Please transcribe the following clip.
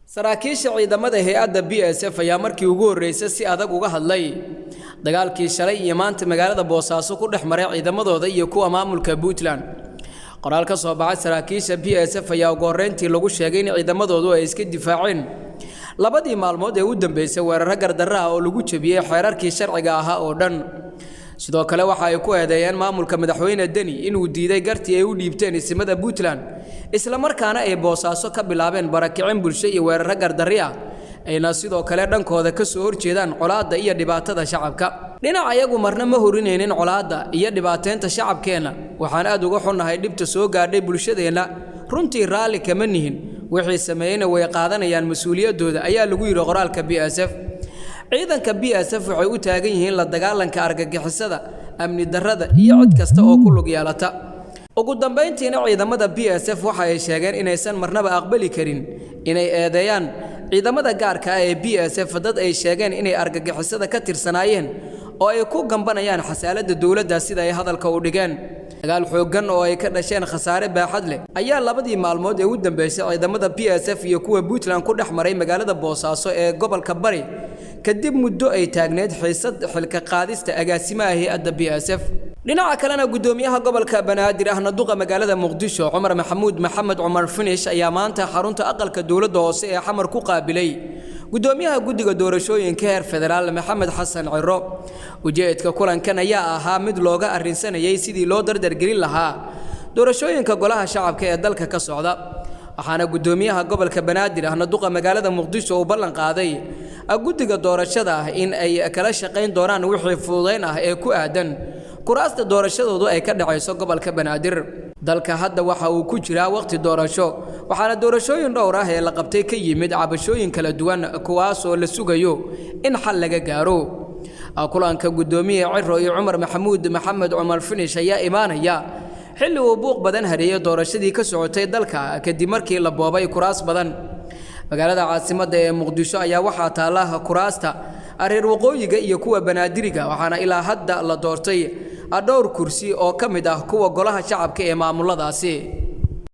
saraakiisha ciidamada hay'adda PSF ayaa markii ugu horeysay si adag uga hadlay dagaalkii shalay iyo maanta magaalada Boosaaso ku dhexmaray ciidamadooda iyo kuwa maamulka Puntland. qoraal ka soo baxay saraakiisha PSF ayaa ugu horeyntii lagu sheegay in ciidamadoodu ay iska difaaceen labadii maalmood ee u dambeysay weerar gardarro ah oo lagu jabiyay xeerarkii sharciga ahaa oo dhan. sidoo kale waxa ay ku eedeeyeen maamulka madaxweyne Deni inuu diiday gartii ay u dhiibteen ismada Puntland isla markaana ay Boosaaso ka bilaabeen barakicin bulsho iyo weerar gardarro ah ayna sidoo kale dhankooda ka soo horjeedaan colaadda iyo dhibaatada shacabka. dhinaca ayagu marna ma horinaynin colaadda iyo dhibaateynta shacabkeena, waxaan aad uga xunnahay dhibta soo gaadhay bulshadeena, runtii raali kama nihin, wixii sameeyayna way qaadanayaan mas'uuliyadooda ayaa lagu yiri qoraalka PSF. ciidanka PSF waxay u taagan yihiin la dagaalanka argagixisada, amni darrada iyo cid kasta oo ku lug yeelata. ugu dambeyntiina ciidamada PSF waxa ay sheegeen inaysan marnaba aqbali karin inay eedeeyaan ciidamada gaarka ah ee PSF dad ay sheegeen inay argagixisada ka tirsanaayeen oo ay ku gambanayaan xasaaladda dawladda sida ay hadalka u dhigeen. dagaal xooggan oo ay ka dhasheen khasaare baaxad leh ayaa labadii maalmood ee u dambeysay ciidamada PSF iyo kuwa Puntland ku dhexmaray magaalada Boosaaso ee gobolka Bari kadib muddo ay taagneed xiisad xilka qaadista agaasimaha hay'adda PSF. dhinaca kalena gudoomiyaha gobolka Banaadir ahna duqa magaalada Muqdisho Cumar Maxamed Cumar Finish ayaa maanta xarunta aqalka dawladda hoose ee xamar ku qaabilay gudoomiyaha guddiga doorashooyinka heer federaal Maxamed Xasan Ciro. ujeedka kulankan ayaa ahaa mid looga arrinsanayay sidii loo dardargelin lahaa doorashooyinka golaha shacabka ee dalka ka socda. waxaana gudoomiyaha gobolka Banaadir ahna duqa magaalada Muqdisho uu ballan qaaday guddiga doorashada in ay kala shaqeyn doonaan wixii fududeyn ah ee ku aadan kuraasta doorashadoodu ay ka dhacayso gobolka Banaadir. dalka hadda waxa uu ku jiraa waqti doorasho, waxaana doorashooyin dhowr ah ee la qabtay ka yimid cabashooyin kala duwan kuwaas oo la sugayo in xal laga gaaro. kulanka gudoomiyaha Ciro iyo Cumar Maxamed Cumar Finish ayaa imaanaya xilli uu buuq badan hareeyay doorashadii ka socotay dalka kadib markii la boobay kuraas badan. magaalada caasimadda ee Muqdisho ayaa waxaa taalaha kuraasta reer waqooyiga iyo kuwa Banaadiriga, waxaana ilaa hadda la doortay dhowr kursi oo ka mid ah kuwa golaha shacabka ee maamuladaasi.